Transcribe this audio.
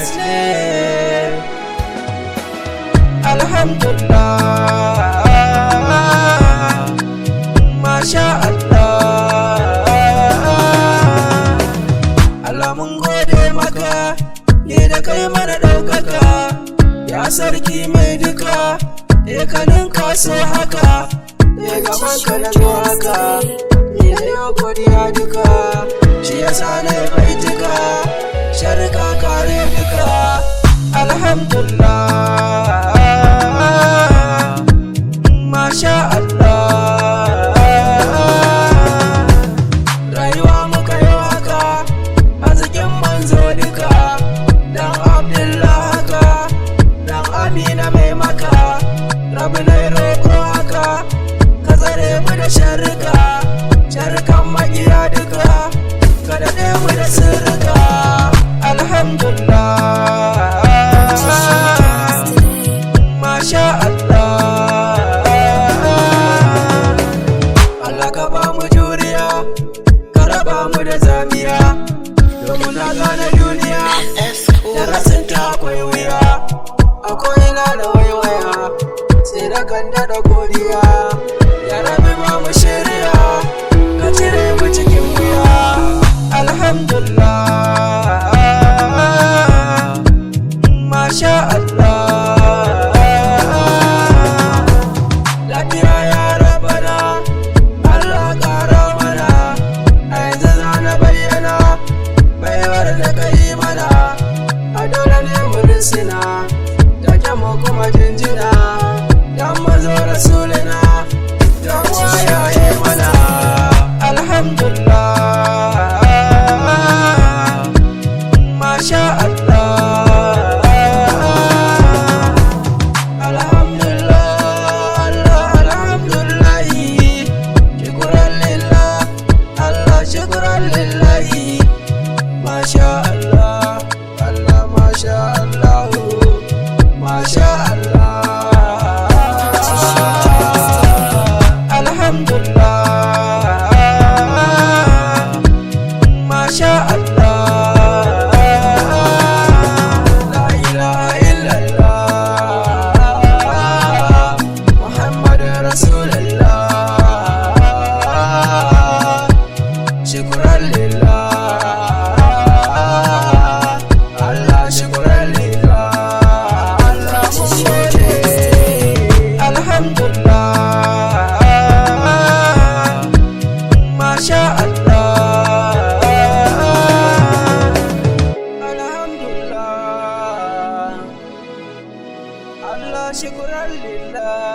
Yes ne. Alhamdulillah, Masha Allah. Allah mun gode maka, ne da kai mana ɗaukaka. Ya sarki mai duka, kanin ka so haka. Gaban ka na zo haka, ni da yau godiya duka. Shi yasa na bai duka, sharka kare duka. Alhamdulillah, Masha Allah. Rayuwa muka yi haka, arzikin manzo duka. Dan Abdullah haka, dan Amina mai maka. Rabu na roƙo haka, ka tsare mu da sharrukan maƙiya duka. Ka daɗe mu da sirrika. Alhamdulillah, Masha Allah. Allah ka ba mu juriya, ka raba mu da zamiya. Domin na gane duniya, darasin ta akwai wuya. Akwai na da waiwaya, sai da kan daɗa godiya. Ya rabi ba mu shirya, ka cire mu cikin wuya. Alhamdulillah, Masha Allah. Lafiya ya rabana, Allah ƙara mana. A yanzu za na bayyana baiwar da ka yi mana. A dole ne mu risina, da kyamma kuma jinjina. Dan mazo rasulina, dan waya yi mana. Alhamdulillah, Masha Allah. Alhamdulillah, Allah, alhamdulillah. Shukran lillah, Allah, shukran lillahi. Masha Allah, Allah, Masha Allah, Masha Allah. Alhamdulillah, Masha Allah. La ilaha illallah, Muhammad Rasulullah. Shukran lillah, Allah, shukran lillah. Allah mun gode. Alhamdulillah, Masha Allah. Alhamdulillah, Allah, shukran lillah.